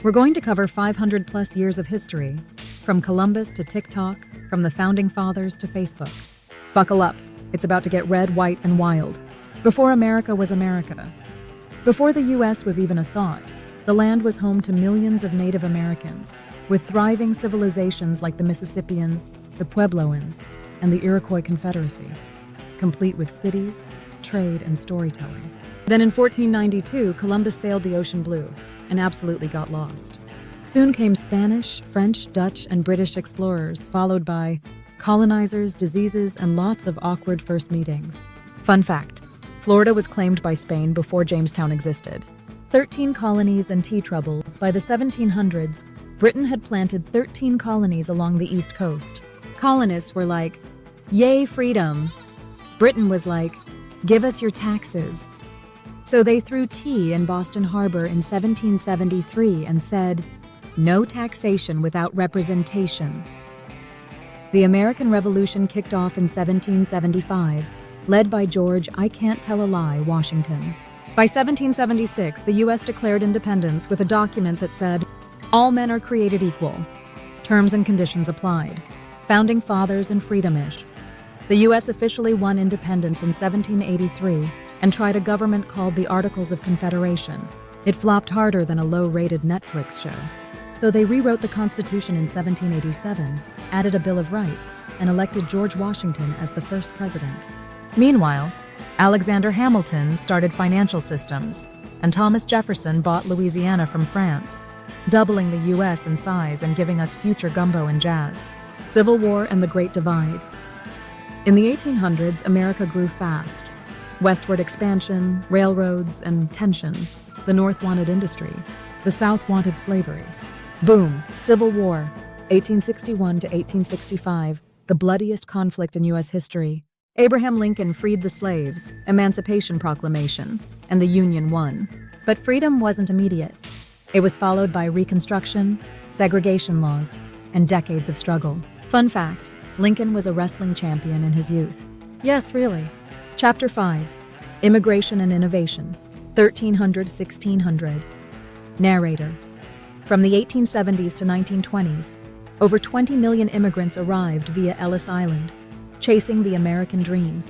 We're going to cover 500 plus years of history, from Columbus to TikTok, from the Founding Fathers to Facebook. Buckle up, it's about to get red, white, and wild. Before America was America. Before the US was even a thought, the land was home to millions of Native Americans, with thriving civilizations like the Mississippians, the Puebloans, and the Iroquois Confederacy, complete with cities, trade, and storytelling. Then in 1492, Columbus sailed the ocean blue and absolutely got lost. Soon came Spanish, French, Dutch, and British explorers, followed by colonizers, diseases, and lots of awkward first meetings. Fun fact, Florida was claimed by Spain before Jamestown existed. 13 colonies and tea troubles. By the 1700s, Britain had planted 13 colonies along the East Coast. Colonists were like, "Yay, freedom!" Britain was like, "Give us your taxes." So they threw tea in Boston Harbor in 1773 and said, "No taxation without representation." The American Revolution kicked off in 1775, led by George "I Can't Tell a Lie" Washington. By 1776, the U.S. declared independence with a document that said, "All men are created equal. Terms and conditions applied. Founding Fathers and Freedom-ish." The U.S. officially won independence in 1783 and tried a government called the Articles of Confederation. It flopped harder than a low-rated Netflix show. So they rewrote the Constitution in 1787, added a Bill of Rights, and elected George Washington as the first president. Meanwhile, Alexander Hamilton started financial systems, and Thomas Jefferson bought Louisiana from France, doubling the U.S. in size and giving us future gumbo and jazz. Civil War and the Great Divide. In the 1800s, America grew fast. Westward expansion, railroads, and tension. The North wanted industry. The South wanted slavery. Boom, Civil War, 1861 to 1865, the bloodiest conflict in U.S. history. Abraham Lincoln freed the slaves, Emancipation Proclamation, and the Union won. But freedom wasn't immediate. It was followed by Reconstruction, segregation laws, and decades of struggle. Fun fact, Lincoln was a wrestling champion in his youth. Yes, really. Chapter 5, Immigration and Innovation, 1300–1600. Narrator. From the 1870s to 1920s, over 20 million immigrants arrived via Ellis Island, chasing the American dream.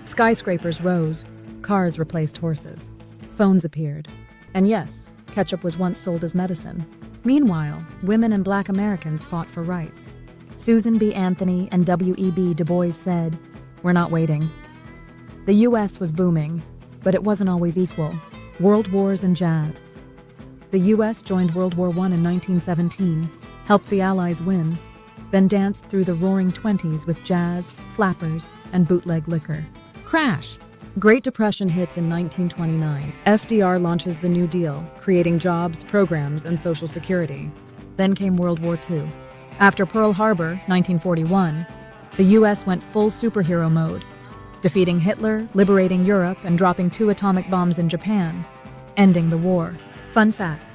Skyscrapers rose, cars replaced horses, phones appeared, and yes, ketchup was once sold as medicine. Meanwhile, women and Black Americans fought for rights. Susan B. Anthony and W.E.B. Du Bois said, "We're not waiting." The U.S. was booming, but it wasn't always equal. World wars and jazz. The U.S. joined World War I in 1917, helped the Allies win, then danced through the roaring 20s with jazz, flappers, and bootleg liquor. Crash! Great Depression hits in 1929. FDR launches the New Deal, creating jobs, programs, and Social Security. Then came World War II. After Pearl Harbor, 1941, the U.S. went full superhero mode, defeating Hitler, liberating Europe, and dropping 2 atomic bombs in Japan, ending the war. Fun fact,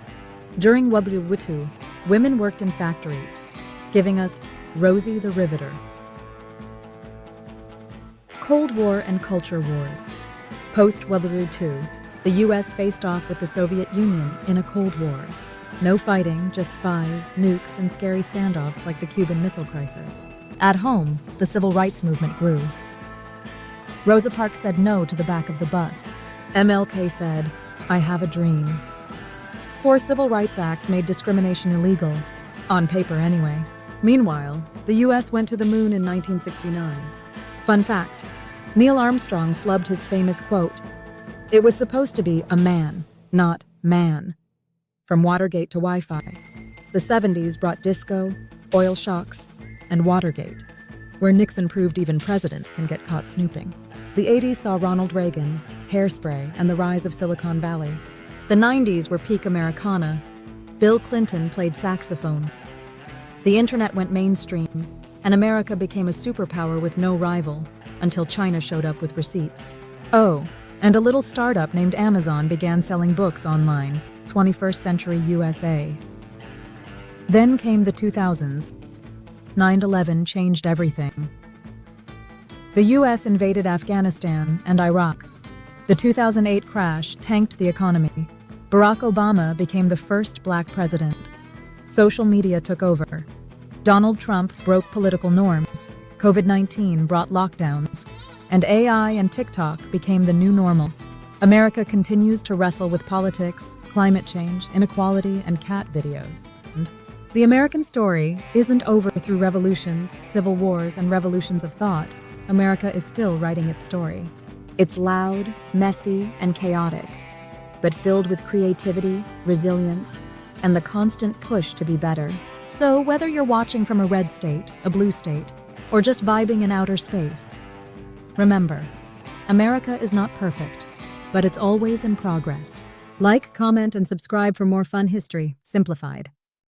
during World War II, women worked in factories, giving us Rosie the Riveter. Cold War and Culture Wars. Post-World War II, the U.S. faced off with the Soviet Union in a Cold War. No fighting, just spies, nukes, and scary standoffs like the Cuban Missile Crisis. At home, the civil rights movement grew. Rosa Parks said no to the back of the bus. MLK said, "I have a dream." Our Civil Rights Act made discrimination illegal, on paper anyway. Meanwhile, the U.S. went to the moon in 1969. Fun fact, Neil Armstrong flubbed his famous quote, "It was supposed to be a man, not man." From Watergate to Wi-Fi, the 70s brought disco, oil shocks, and Watergate, where Nixon proved even presidents can get caught snooping. The 80s saw Ronald Reagan, Hairspray, and the rise of Silicon Valley. The 90s were peak Americana. Bill Clinton played saxophone. The internet went mainstream, and America became a superpower with no rival, until China showed up with receipts. Oh, and a little startup named Amazon began selling books online, 21st century USA. Then came the 2000s. 9/11 changed everything. The U.S. invaded Afghanistan and Iraq. The 2008 crash tanked the economy. Barack Obama became the first black president. Social media took over. Donald Trump broke political norms. COVID-19 brought lockdowns. And AI and TikTok became the new normal. America continues to wrestle with politics, climate change, inequality, and cat videos. And the American story isn't over through revolutions, civil wars, and revolutions of thought. America is still writing its story. It's loud, messy, and chaotic, but filled with creativity, resilience, and the constant push to be better. So whether you're watching from a red state, a blue state, or just vibing in outer space, remember, America is not perfect, but it's always in progress. Like, comment, and subscribe for more fun history, simplified.